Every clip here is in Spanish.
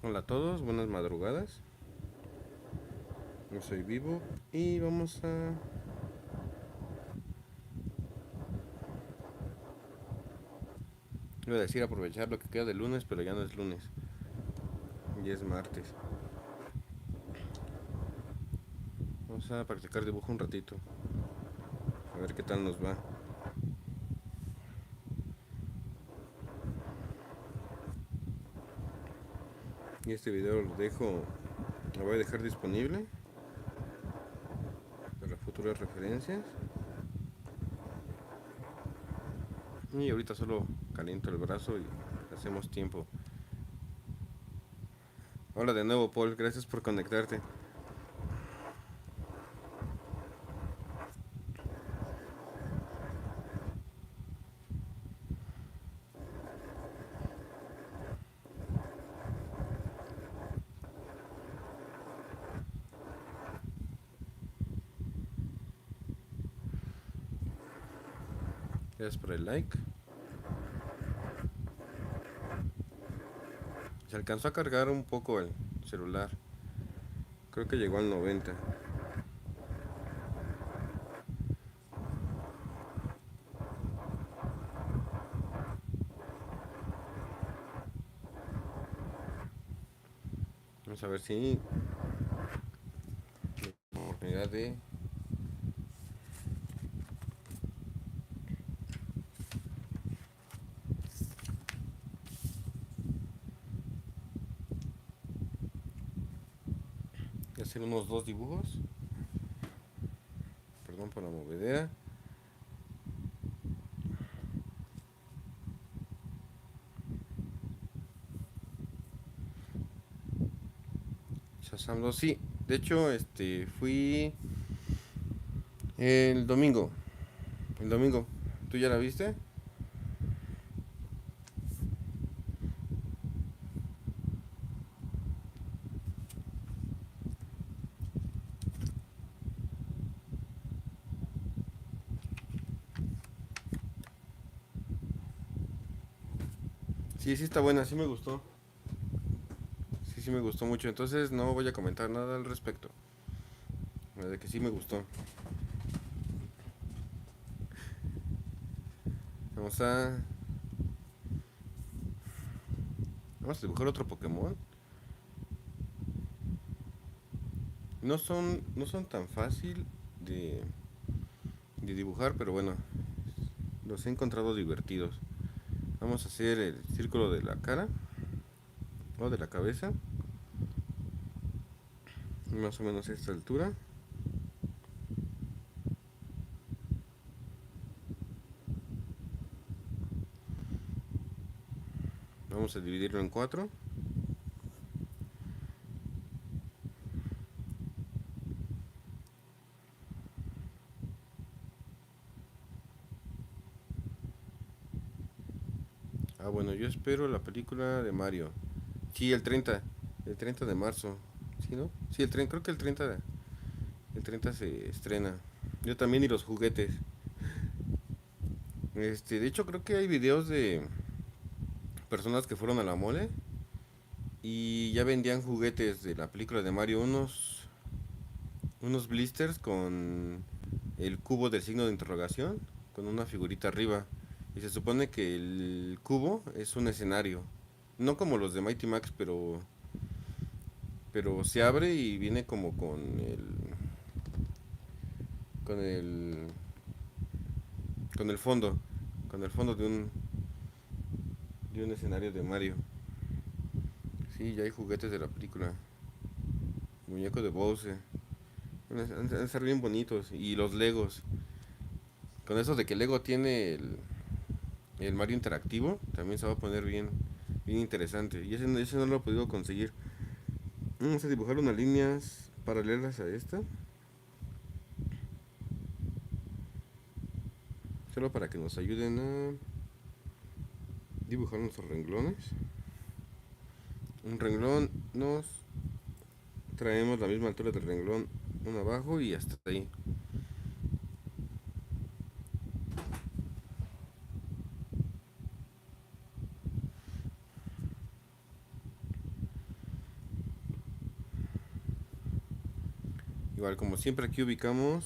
Hola a todos, buenas madrugadas. Yo soy Vivo y iba a decir aprovechar lo que queda de lunes, pero ya no es lunes, ya es martes. Vamos a practicar dibujo un ratito, a ver qué tal nos va. Y este video lo voy a dejar disponible para futuras referencias. Y ahorita solo caliento el brazo y hacemos tiempo. Hola de nuevo, Paul, gracias por conectarte. Gracias por el like. Se alcanzó a cargar un poco el celular. Creo que llegó al 90. Vamos a ver si oportunidad de hacer unos dos dibujos. Perdón por la movedera. Shazam 2, sí. De hecho, fui el domingo. El domingo. ¿Tú ya la viste? Sí, sí está buena, sí me gustó. Sí, sí me gustó mucho. Entonces no voy a comentar nada al respecto. De que sí me gustó. Vamos a... Vamos a dibujar otro Pokémon. No son tan fácil de, de dibujar, pero bueno, los he encontrado divertidos. Vamos a hacer el círculo de la cara o de la cabeza. Más o menos a esta altura. Vamos a dividirlo en cuatro. Ah, bueno, yo espero la película de Mario. Sí, el treinta de marzo. ¿Sí, no? Sí, creo que el treinta se estrena. Yo también y los juguetes. De hecho creo que hay videos de personas que fueron a la mole y ya vendían juguetes de la película de Mario, unos blisters con el cubo del signo de interrogación, con una figurita arriba. Y se supone que el cubo es un escenario. No como los de Mighty Max, pero se abre y viene como con el con el fondo, con el fondo de un escenario de Mario. Sí, ya hay juguetes de la película. Muñeco de Bowser. Han de ser bien bonitos. Y los Legos. Con eso de que Lego tiene el Mario interactivo, también se va a poner bien, bien interesante. Y ese no lo he podido conseguir. Vamos a dibujar unas líneas paralelas a esta. Solo para que nos ayuden a dibujar nuestros renglones. Un renglón nos traemos la misma altura del renglón uno abajo y hasta ahí. Igual como siempre aquí ubicamos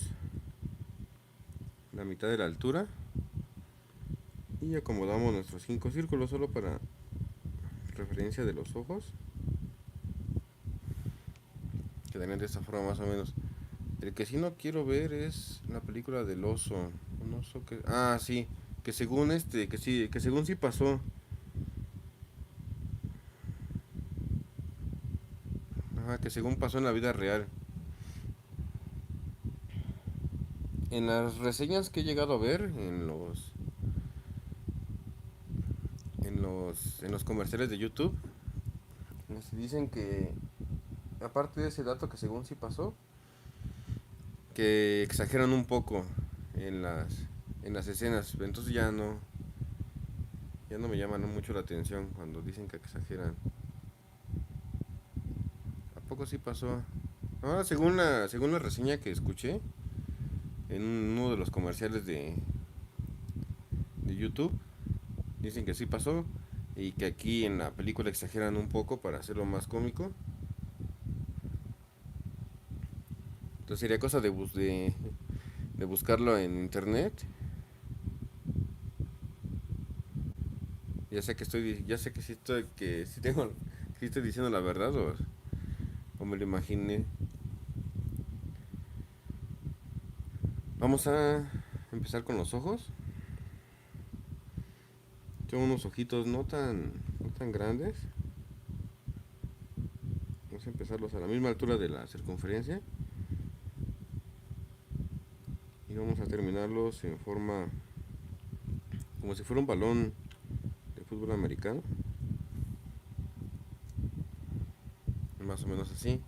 la mitad de la altura y acomodamos nuestros 5 círculos solo para referencia de los ojos. Quedarían de esta forma más o menos. El que sí no quiero ver es la película del oso. Un oso que... Ah, sí. Que según que según sí pasó. Ajá, que según pasó en la vida real. En las reseñas que he llegado a ver, en los comerciales de YouTube, dicen que, aparte de ese dato que según sí pasó, que exageran un poco en en las escenas. Entonces ya no me llaman mucho la atención cuando dicen que exageran. ¿A poco sí pasó? Ah, según la reseña que escuché en uno de los comerciales de YouTube, dicen que sí pasó y que aquí en la película exageran un poco para hacerlo más cómico. Entonces sería cosa de buscarlo en internet. Ya sé que sí estoy, que sí tengo, sí estoy diciendo la verdad o me lo imaginé. Vamos a empezar con los ojos. Tengo unos ojitos no tan grandes. Vamos a empezarlos a la misma altura de la circunferencia. Y vamos a terminarlos en forma como si fuera un balón de fútbol americano. Más o menos así.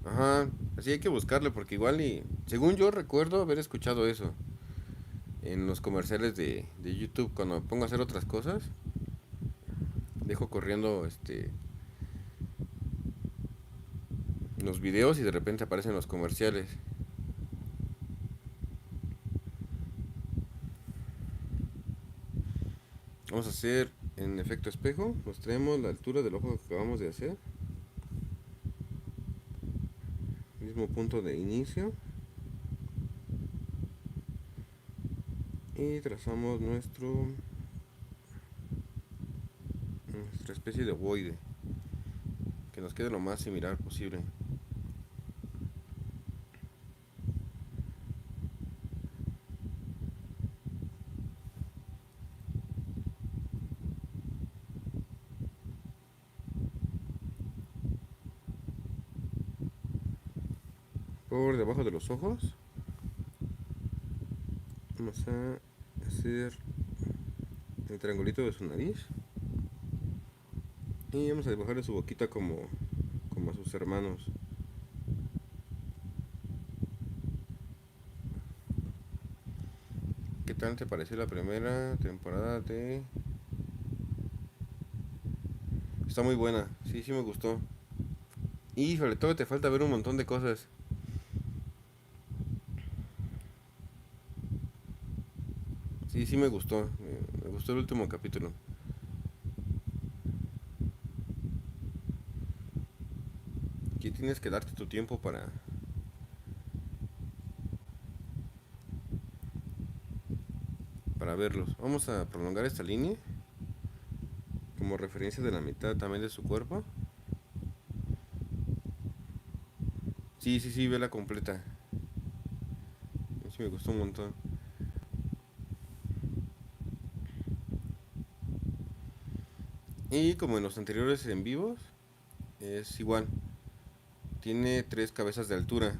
Ajá, así hay que buscarle porque igual y... Según yo recuerdo haber escuchado eso en los comerciales de YouTube cuando me pongo a hacer otras cosas. Dejo corriendo los videos y de repente aparecen los comerciales. Vamos a hacer en efecto espejo. Nos traemos la altura del ojo que acabamos de hacer. Mismo punto de inicio. Y trazamos nuestra especie de ovoide. Que nos quede lo más similar posible. Por debajo de los ojos vamos a hacer el triangulito de su nariz. Y vamos a dibujarle su boquita como a sus hermanos. ¿Qué tal te pareció la primera temporada de...? Está muy buena, sí, sí me gustó. Y sobre todo te falta ver un montón de cosas. Sí, sí me gustó. Me gustó el último capítulo. Aquí tienes que darte tu tiempo para verlos. Vamos a prolongar esta línea como referencia de la mitad también de su cuerpo. Sí, sí, sí, vela completa. Sí, me gustó un montón. Y como en los anteriores en vivos, es igual. Tiene 3 cabezas de altura.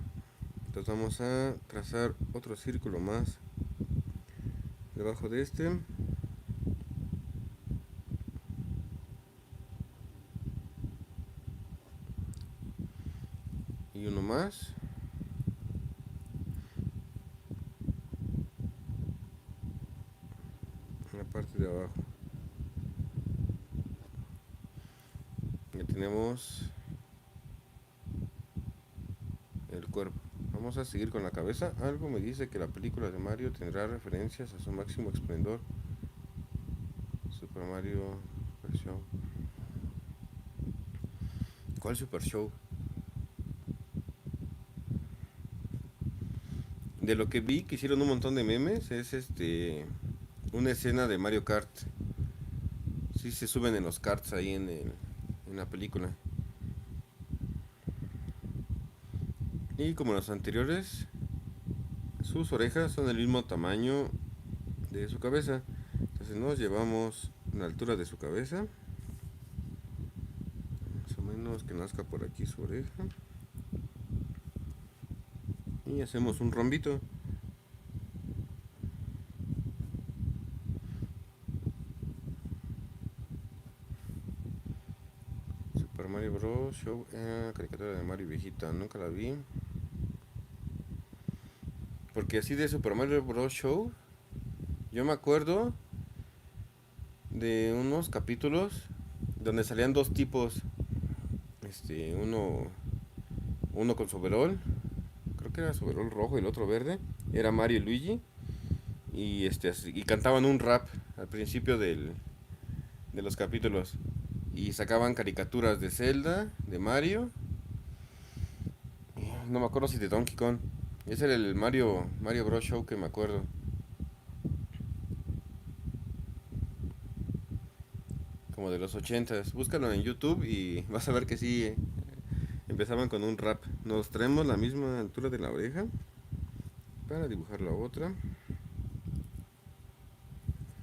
Entonces vamos a trazar otro círculo más debajo de este. Y uno más. En la parte de abajo. Ya tenemos el cuerpo. Vamos a seguir con la cabeza. Algo me dice que la película de Mario tendrá referencias a su máximo esplendor. Super Mario versión. ¿Cuál Super Show? De lo que vi que hicieron un montón de memes es una escena de Mario Kart. Sí se suben en los karts ahí en la película. Y como los anteriores, sus orejas son del mismo tamaño de su cabeza. Entonces nos llevamos la altura de su cabeza. Más o menos que nazca por aquí su oreja. Y hacemos un rombito. Super Mario Bros. Show. Caricatura de Mario viejita. Nunca la vi. Porque así de Super Mario Bros. Show. Yo me acuerdo de unos capítulos donde salían dos tipos. Uno con su overol. Creo que era su overol rojo y el otro verde. Era Mario y Luigi. Y cantaban un rap al principio de los capítulos. Y sacaban caricaturas de Zelda, de Mario. No me acuerdo si de Donkey Kong. Ese era el Mario Bros. Show que me acuerdo. Como de los ochentas. Búscalo en YouTube y vas a ver que sí. Empezaban con un rap. Nos traemos la misma altura de la oreja para dibujar la otra.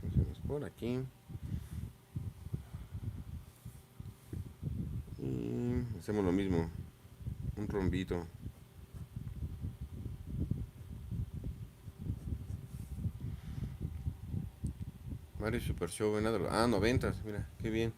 Hacemos por aquí. Y hacemos lo mismo. Un rombito. Mario Super Show, venado. Ah, noventas, mira, qué bien.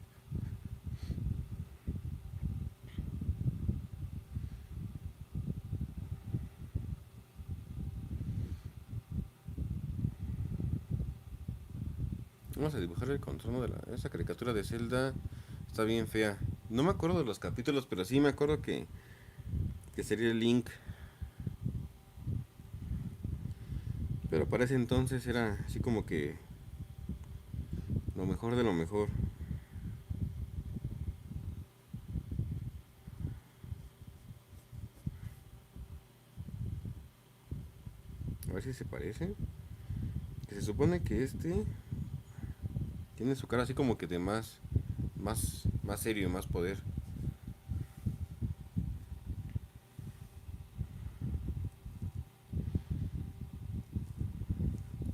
Vamos a dibujar el contorno de esa caricatura de Zelda. Está bien fea. No me acuerdo de los capítulos, pero sí me acuerdo que sería el Link. Pero para ese entonces era así como que lo mejor de lo mejor. A ver si se parece. Que se supone que tiene su cara así como que de más serio, más poder.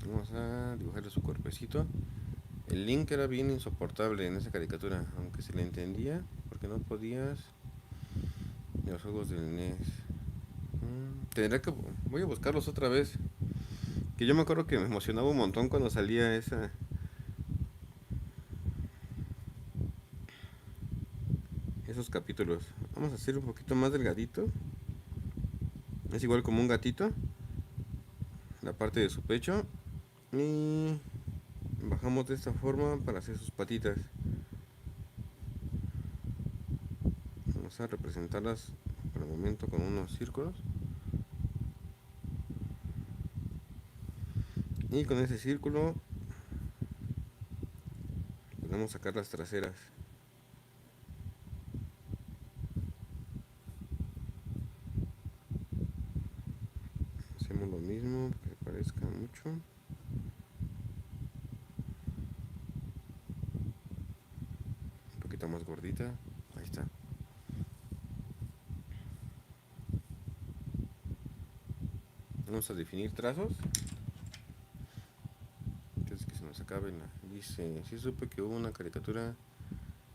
Vamos a dibujarle su cuerpecito. El Link era bien insoportable en esa caricatura, aunque se le entendía, porque no podías en los juegos del NES. Tendría que... Voy a buscarlos otra vez. Que yo me acuerdo que me emocionaba un montón cuando salía esos capítulos. Vamos a hacer un poquito más delgadito. Es igual como un gatito. La parte de su pecho. Y bajamos de esta forma para hacer sus patitas. Vamos a representarlas por el momento con unos círculos. Y con ese círculo podemos sacar las traseras. Hacemos lo mismo, que se parezca mucho. Un poquito más gordita. Ahí está. Vamos a definir trazos. Antes que se nos acabe dice, sí supe que hubo una caricatura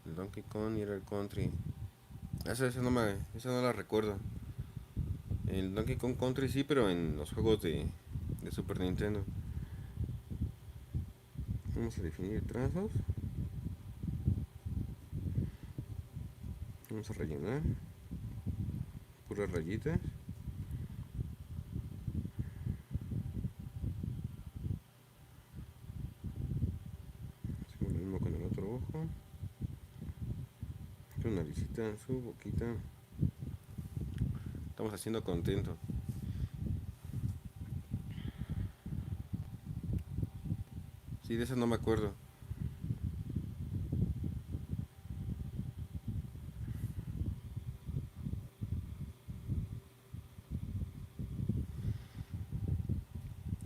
del Donkey Kong y era el Country. Esa no la recuerdo. El Donkey Kong Country sí, pero en los juegos de Super Nintendo. Vamos a definir trazos. Vamos a rellenar. Puras rayitas. Hacemos lo mismo con el otro ojo. Su naricita, su boquita. Estamos haciendo contento. Sí, de eso no me acuerdo.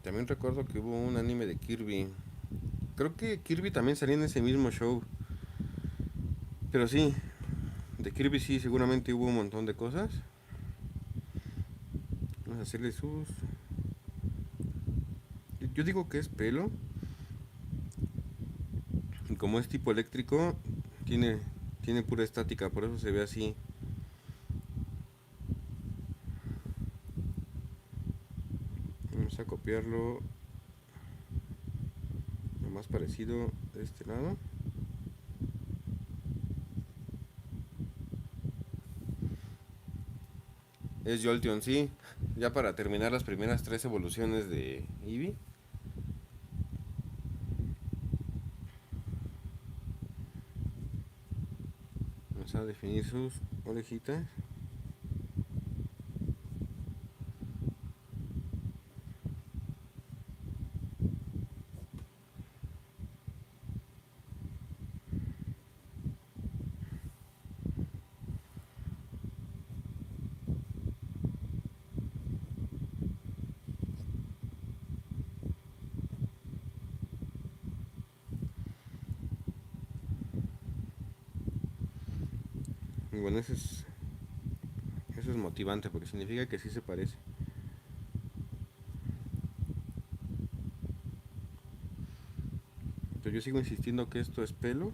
También recuerdo que hubo un anime de Kirby. Creo que Kirby también salía en ese mismo show. Pero sí, de Kirby sí, seguramente hubo un montón de cosas. Vamos a hacerle sus... Yo digo que es pelo. Y como es tipo eléctrico, tiene, tiene pura estática, por eso se ve así. Vamos a copiarlo lo más parecido de este lado. Es Jolteon, sí. Ya para terminar las primeras tres evoluciones de Eevee. Vamos a definir sus orejitas. Y bueno, eso es motivante porque significa que sí se parece. Pero yo sigo insistiendo que esto es pelo.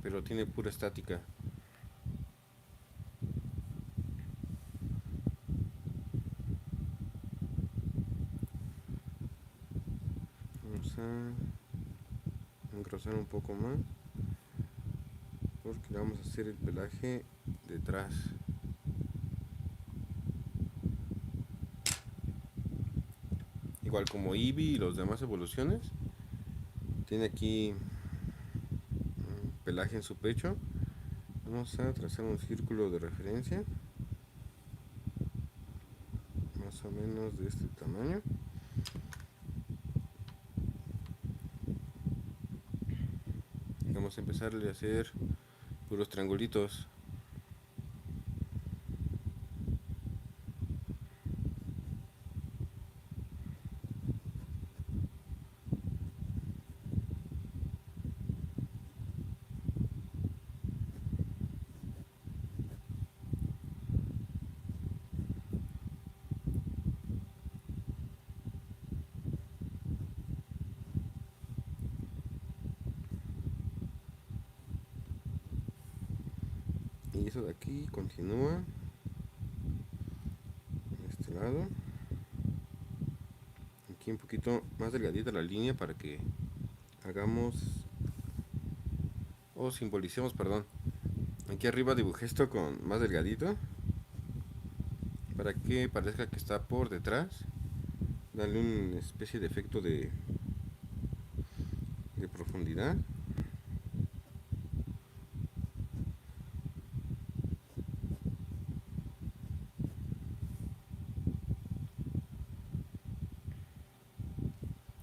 Pero tiene pura estática. Vamos a engrosar un poco más. Porque le vamos a hacer el pelaje detrás. Igual como Eevee y los demás evoluciones. Tiene aquí un pelaje en su pecho. Vamos a trazar un círculo de referencia. Más o menos de este tamaño. Vamos a empezarle a hacer puros triangulitos. Y eso de aquí continúa de este lado. Aquí un poquito más delgadita la línea para que hagamos o simbolicemos, perdón. Aquí arriba dibujé esto con más delgadito para que parezca que está por detrás. Darle una especie de efecto de profundidad.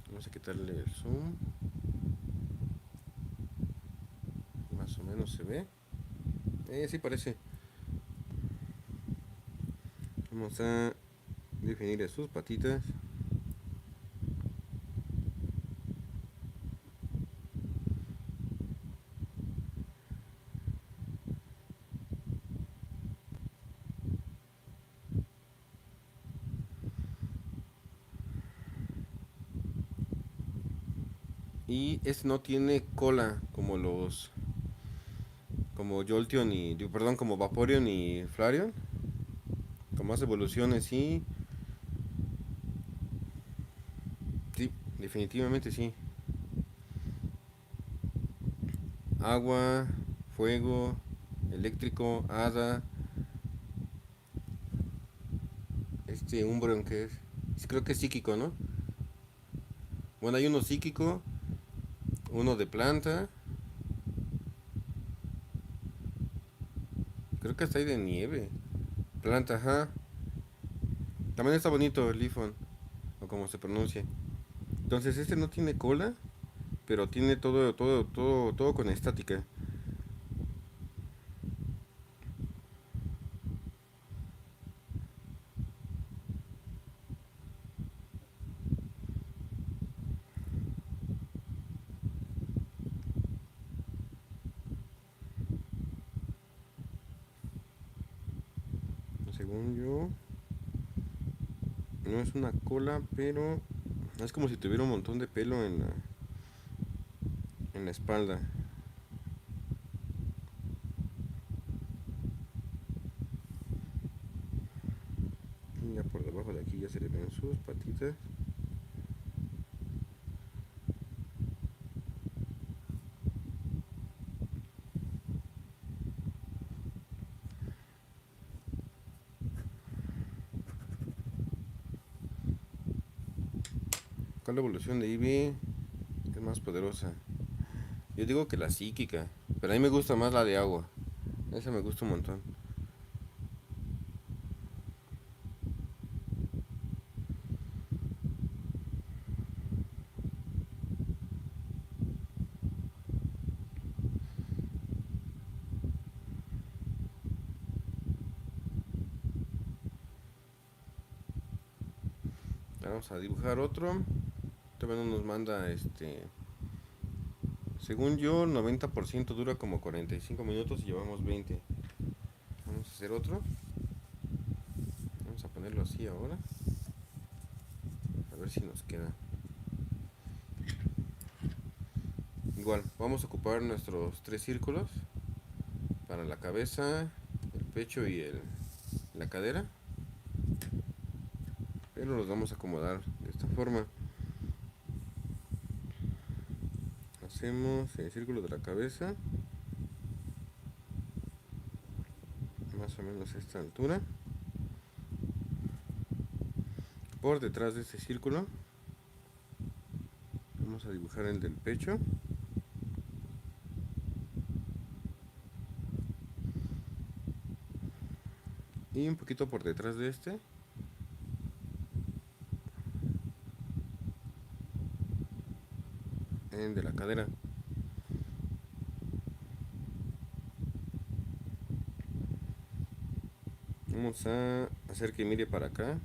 Vamos a quitarle el zoom. Más o menos se ve. Sí parece. Vamos a definir sus patitas. Y este no tiene cola como Jolteon y perdón, como Vaporeon y Flareon. Con más evoluciones, sí. Sí, definitivamente sí. Agua, fuego, eléctrico, hada. Este Umbreon que es. Creo que es psíquico, ¿no? Bueno, hay uno psíquico, uno de planta. Creo que hasta hay de nieve. Planta, ajá. También está bonito el Lifon, o como se pronuncia. Entonces este no tiene cola, pero tiene todo con estática. según yo, no es una cola, pero es como si tuviera un montón de pelo en la espalda. Y ya por debajo de aquí ya se le ven sus patitas. ¿Cuál evolución de Eevee es más poderosa? Yo digo que la psíquica, pero a mí me gusta más la de agua. Esa me gusta un montón. Vamos a dibujar otro. Todavía no nos manda según yo, 90% dura como 45 minutos y llevamos 20. Vamos a hacer otro. Vamos a ponerlo así ahora. A ver si nos queda. Igual, vamos a ocupar nuestros tres círculos para la cabeza, el pecho y la cadera. Pero los vamos a acomodar de esta forma. Hacemos el círculo de la cabeza, más o menos a esta altura. Por detrás de este círculo vamos a dibujar el del pecho. Y un poquito por detrás de este el de la cadera. Vamos a hacer que mire para acá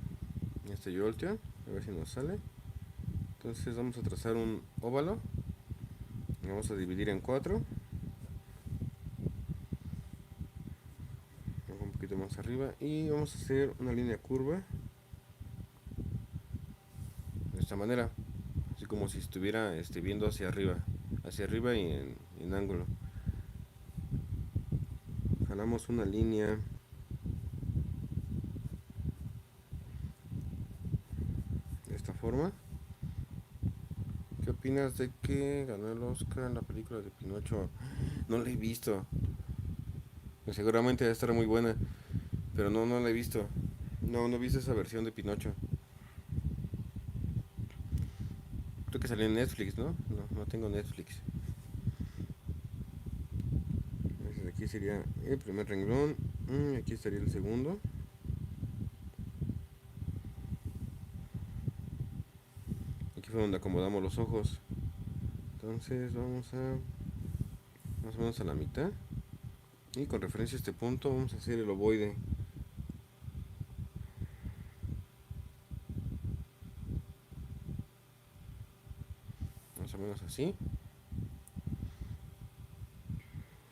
este Jolteon, a ver si nos sale. Entonces vamos a trazar un óvalo. Lo vamos a dividir en 4. Un poquito más arriba. Y vamos a hacer una línea curva. De esta manera. Así como si estuviera viendo hacia arriba. Hacia arriba y en ángulo. Jalamos una línea. De esta forma. ¿Qué opinas de que ganó el Oscar en la película de Pinocho? No la he visto. Seguramente va a estar muy buena. Pero no la he visto. No he visto esa versión de Pinocho. Creo que salió en Netflix, ¿no? No tengo Netflix. Entonces aquí sería el primer renglón. Aquí estaría el segundo. Aquí fue donde acomodamos los ojos. Entonces vamos a más o menos a la mitad. Y con referencia a este punto vamos a hacer el ovoide. Más o menos así.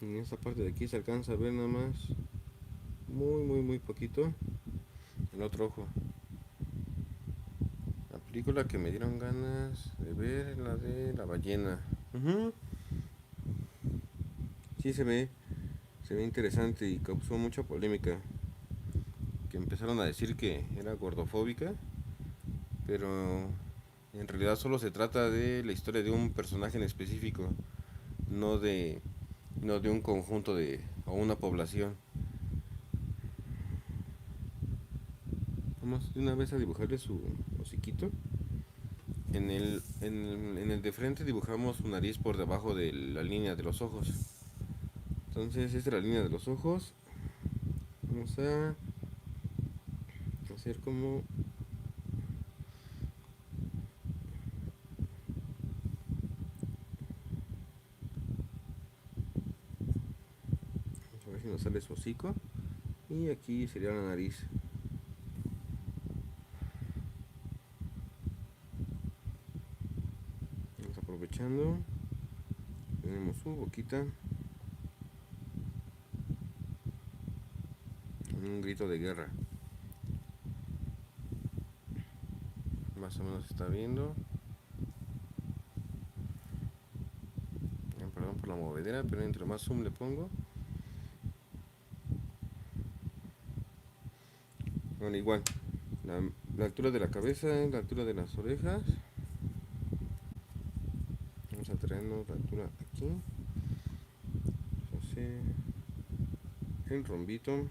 Y en esta parte de aquí se alcanza a ver nada más. Muy poquito. El otro ojo. La película que me dieron ganas de ver es la de la ballena. Sí se ve interesante y causó mucha polémica. Que empezaron a decir que era gordofóbica, pero en realidad solo se trata de la historia de un personaje en específico, no de, no de un conjunto o una población. Vamos de una vez a dibujarle su hociquito. En el de frente dibujamos su nariz por debajo de la línea de los ojos. Entonces esta es la línea de los ojos. Vamos a hacer como a ver si nos sale su hocico. Y aquí sería la nariz. Vamos aprovechando. Tenemos su boquita. Un grito de guerra. Más o menos se está viendo. Perdón por la movedera, pero entre más zoom le pongo. Bueno, igual. La altura de la cabeza, la altura de las orejas. Vamos a traernos la altura aquí. Así. El rombito.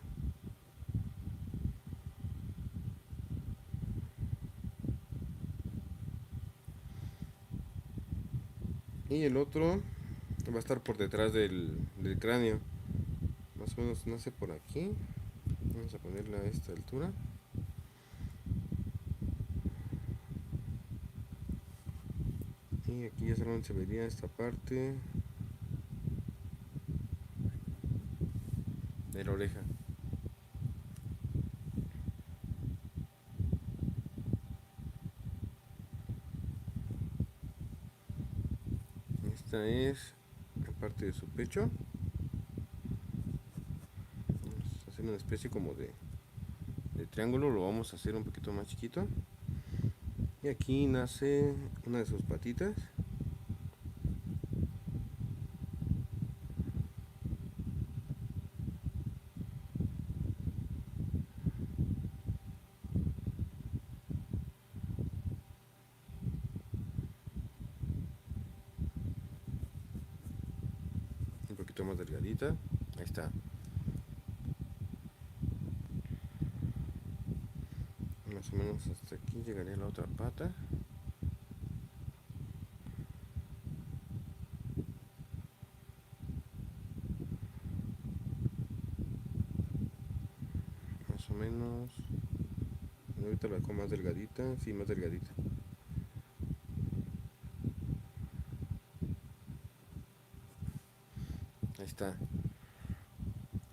Y el otro va a estar por detrás del cráneo. Más o menos nace por aquí. Vamos a ponerla a esta altura. Y aquí ya solamente se vería esta parte de la oreja. Esta es la parte de su pecho. Vamos a hacer una especie como de triángulo. Lo vamos a hacer un poquito más chiquito. Y aquí nace una de sus patitas. Un poquito más delgadita. Ahí está. Más o menos hasta aquí llegaría la otra pata. Más o menos. Ahorita la hago más delgadita. Sí, más delgadita. Ahí está.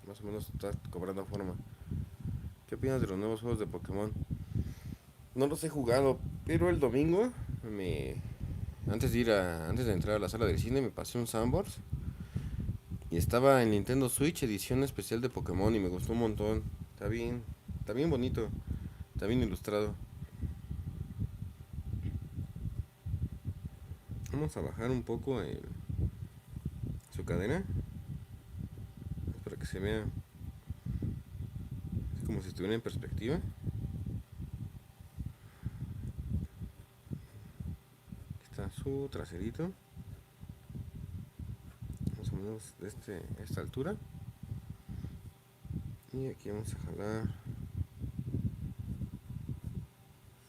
Más o menos está cobrando forma. ¿Qué opinas de los nuevos juegos de Pokémon? No los he jugado, pero el domingo me antes de entrar a la sala del cine me pasé un Sandbox y estaba en Nintendo Switch edición especial de Pokémon y me gustó un montón. Está bien bonito, está bien ilustrado. Vamos a bajar un poco su cadena para que se vea como si estuviera en perspectiva. Aquí está su traserito, más o menos de esta altura. Y aquí vamos a jalar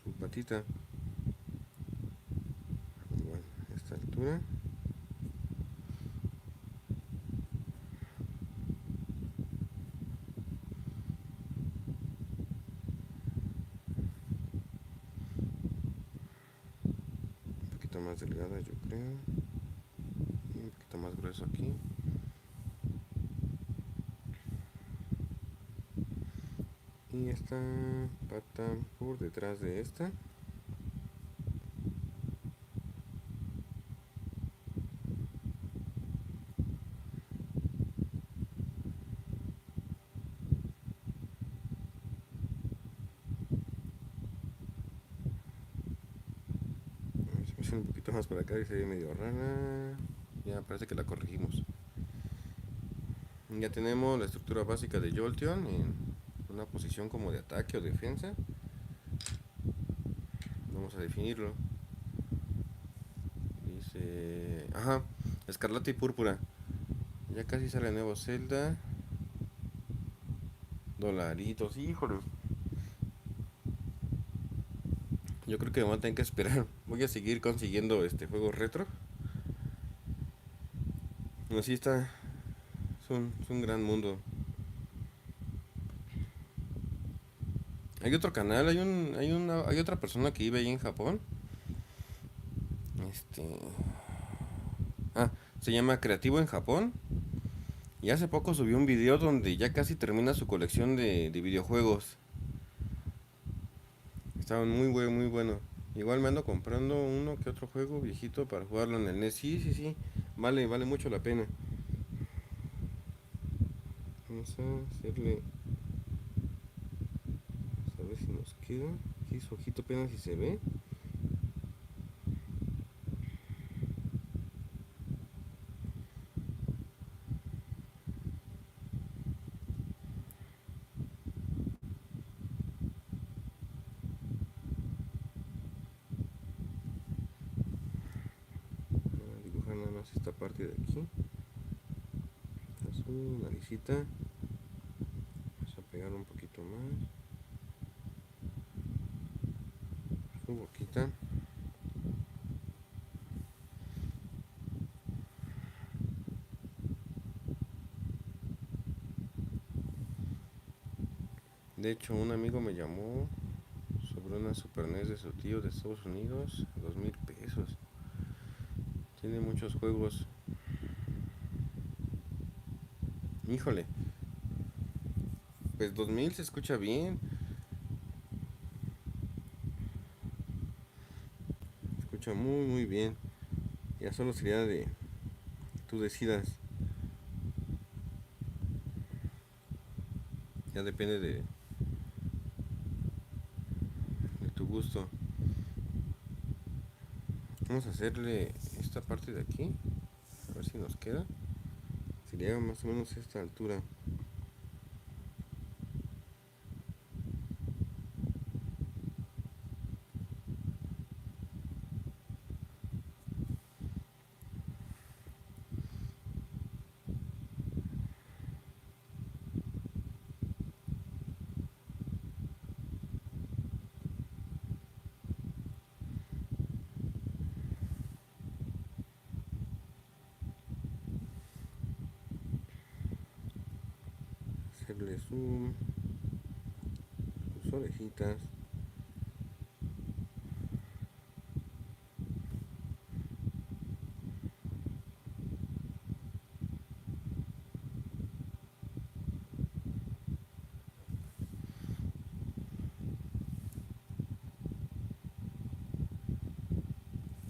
su patita, igual a esta altura. Un poquito más delgada yo creo. Y un poquito más grueso aquí. Y esta pata por detrás de esta. Vamos a hacer un poquito más para acá y se ve medio rara. Ya parece que la corregimos. Ya tenemos la estructura básica de Jolteon en una posición como de ataque o defensa. Vamos a definirlo. Dice... Ajá, escarlata y púrpura. Ya casi sale el nuevo Zelda. Dolaritos, híjole. Yo creo que me voy a tener que esperar. Voy a seguir consiguiendo este juego retro. Así está. Es un gran mundo. Hay otro canal, hay otra persona que vive ahí en Japón. Este, ah, se llama Creativo en Japón. Y hace poco subió un video donde ya casi termina su colección de videojuegos. Estaban muy bueno. Igual me ando comprando uno que otro juego viejito para jugarlo en el NES. Sí, sí, sí. Vale mucho la pena. Vamos a hacerle. Vamos a ver si nos queda. Aquí su ojito apenas si se ve. parte de aquí, su naricita. Vamos a pegar un poquito más, su boquita. De hecho, un amigo me llamó sobre una Super NES de su tío de Estados Unidos, 2,000 pesos. Tiene muchos juegos. Híjole, pues 2000 se escucha bien. Se escucha muy muy bien. Ya solo sería de tú decidas. Ya depende de tu gusto. Vamos a hacerle esta parte de aquí. A ver si nos queda. Sería más o menos esta altura. Hacerle zoom. Sus orejitas.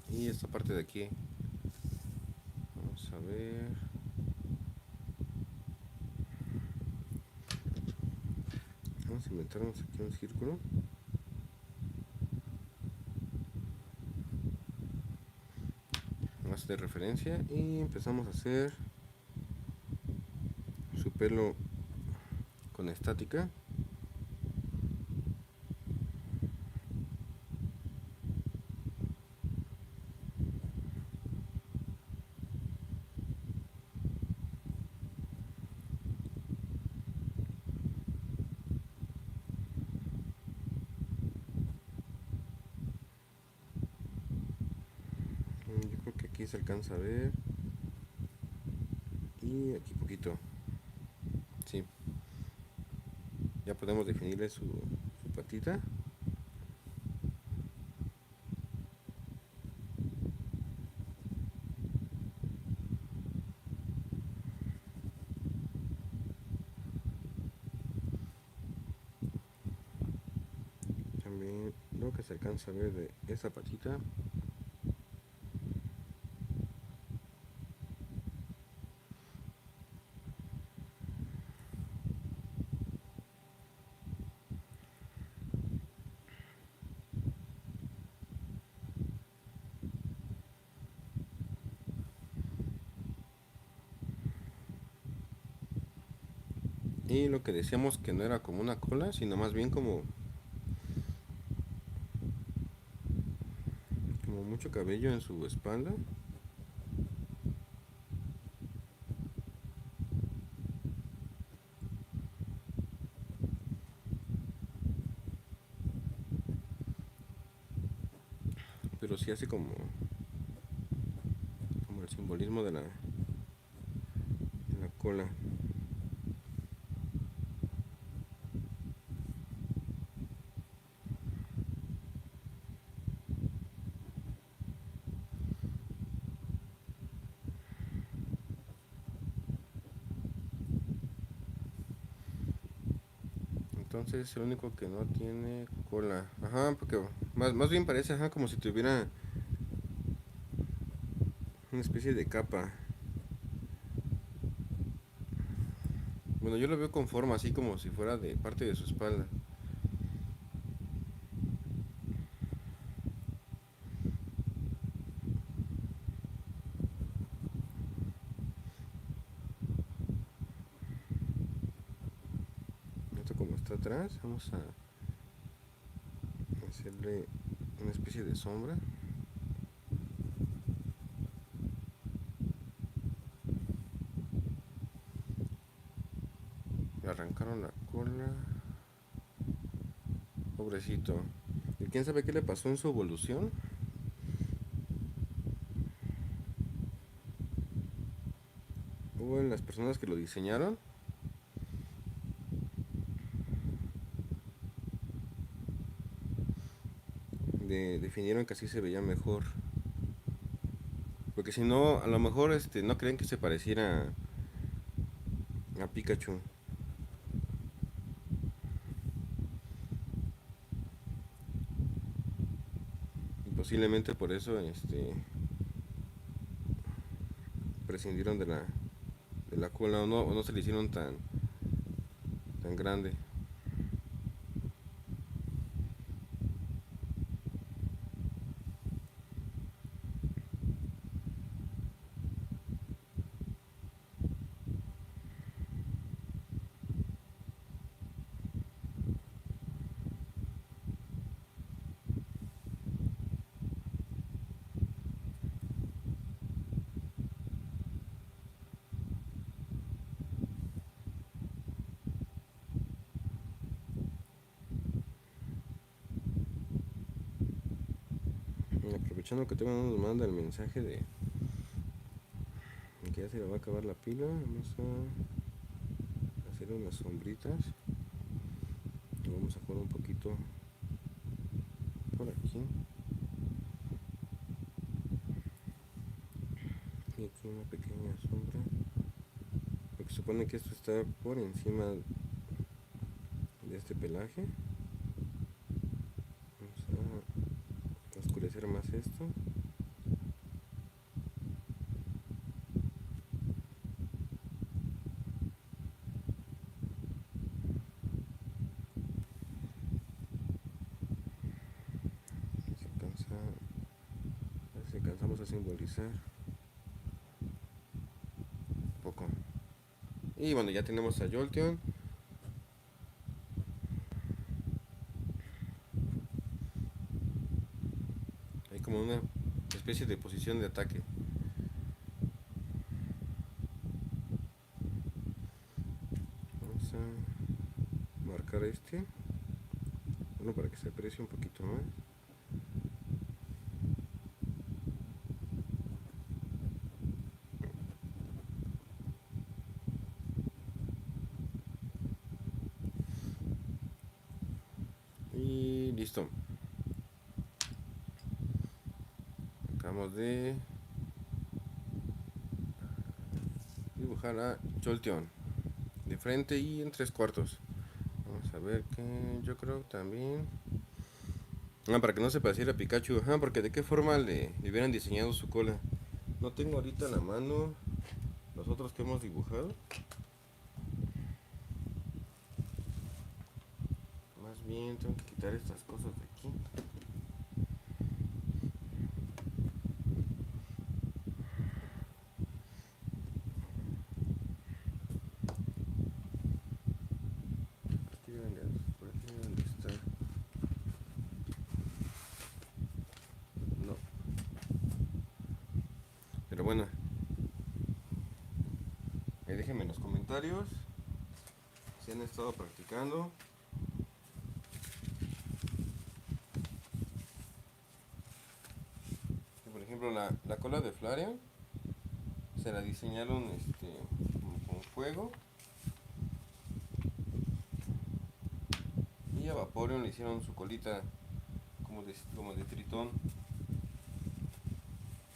Y esta parte de aquí. Vamos a ver. Vamos a inventarnos aquí un círculo. Más de referencia. Y empezamos a hacer su pelo con estática. Yo creo que aquí se alcanza a ver. Y aquí poquito. Sí. Ya podemos definirle su patita. También lo que se alcanza a ver de esa patita. Y lo que decíamos que no era como una cola, sino más bien como mucho cabello en su espalda. Pero sí hace como el simbolismo de la cola. Entonces es el único que no tiene cola. Ajá, porque más bien parece, ajá, como si tuviera una especie de capa. Bueno, yo lo veo con forma, así como si fuera de parte de su espalda. Esto como está atrás, vamos a hacerle una especie de sombra. arrancaron la cola. Pobrecito. ¿Y quién sabe qué le pasó en su evolución? Hubo en las personas que lo diseñaron. Definieron que así se veía mejor. Porque si no, a lo mejor no creen que se pareciera a Pikachu. Y posiblemente por eso prescindieron de la cola o no se le hicieron tan grande. Y aprovechando que todavía no nos manda el mensaje de que ya se le va a acabar la pila, vamos a hacer unas sombritas. Y vamos a jugar un poquito por aquí. Y aquí una pequeña sombra. Porque se supone que esto está por encima de este pelaje. Vamos a oscurecer más esto. A ver si alcanzamos a simbolizar un poco. Y bueno, ya tenemos a Jolteon. Hay como una especie de posición de ataque. Vamos a marcar bueno, para que se aprecie un poquito más. Y listo. Acabamos de dibujar a Jolteon de frente y en 3/4. Vamos a ver que yo creo también. Para que no se pareciera a Pikachu. Porque de qué forma le hubieran diseñado su cola. No tengo ahorita a la mano los otros que hemos dibujado. Más bien tengo que quitar estas cosas de aquí. Por aquí deben de estar. No. Pero bueno. Déjenme en los comentarios si han estado practicando. Por ejemplo, la cola de Flareon se la diseñaron con fuego. Y a Vaporeon le hicieron su colita como de tritón.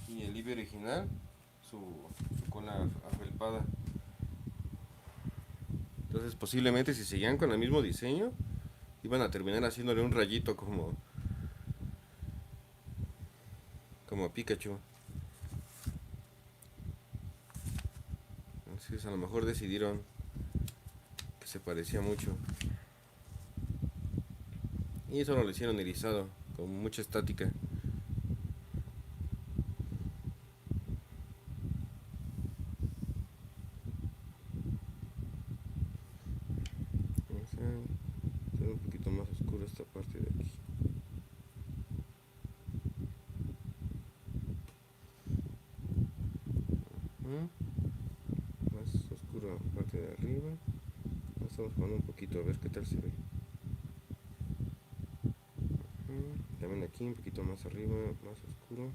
Y el Eevee original, su cola afelpada. Entonces posiblemente si seguían con el mismo diseño, iban a terminar haciéndole un rayito como a Pikachu. Entonces a lo mejor decidieron que se parecía mucho. Y solo lo hicieron erizado, con mucha estática. Vamos a hacer un poquito más oscuro esta parte de aquí. Más oscuro la parte de arriba. Más estamos jugando un poquito, a ver qué tal se ve. También aquí, un poquito más arriba, más oscuro.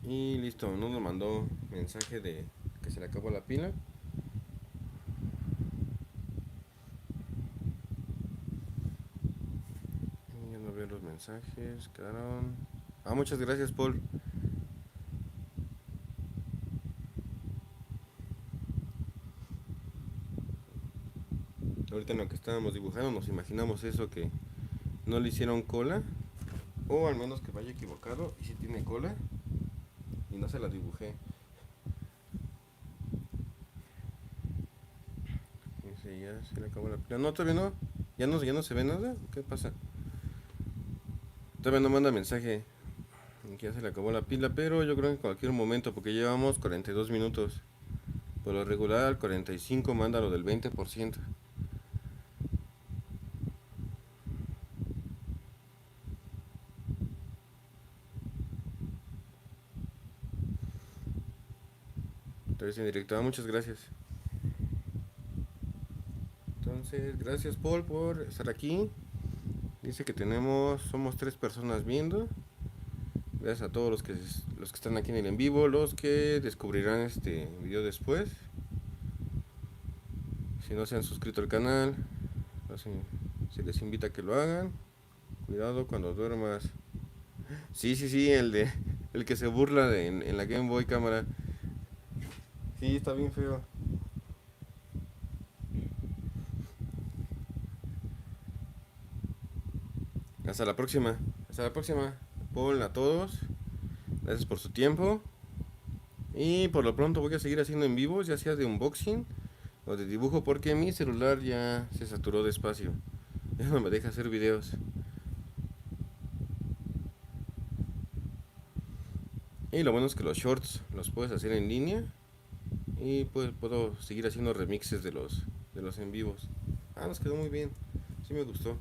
Y listo, no nos mandó mensaje de que se le acabó la pila. Y ya no veo los mensajes, quedaron. Ah, muchas gracias, Paul. Ahorita en lo que estábamos dibujando nos imaginamos eso, que no le hicieron cola, o al menos que vaya equivocado y si tiene cola y no se la dibujé. Dice, ya se le acabó la pila. No, todavía no. Ya no se ve nada. ¿Qué pasa? Todavía no manda mensaje. Que ya se le acabó la pila, pero yo creo que en cualquier momento, porque llevamos 42 minutos. Por lo regular, al 45 manda lo del 20%. Entonces, en directo, muchas gracias. Entonces, gracias Paul por estar aquí. Dice que somos 3 personas viendo. Gracias a todos los que están aquí en el en vivo, los que descubrirán este video después. Si no se han suscrito al canal, se les invita a que lo hagan. Cuidado cuando duermas. Sí, sí, sí, el que se burla en la Game Boy cámara. Sí, está bien feo. Hasta la próxima. Hasta la próxima. Paul, a todos. Gracias por su tiempo. Y por lo pronto voy a seguir haciendo en vivos, ya sea de unboxing o de dibujo, porque mi celular ya se saturó de espacio. Ya no me deja hacer videos. Y lo bueno es que los shorts los puedes hacer en línea. Y pues puedo seguir haciendo remixes de los en vivos. Ah, nos quedó muy bien. Sí me gustó.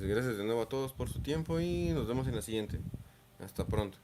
Gracias de nuevo a todos por su tiempo y nos vemos en la siguiente. Hasta pronto.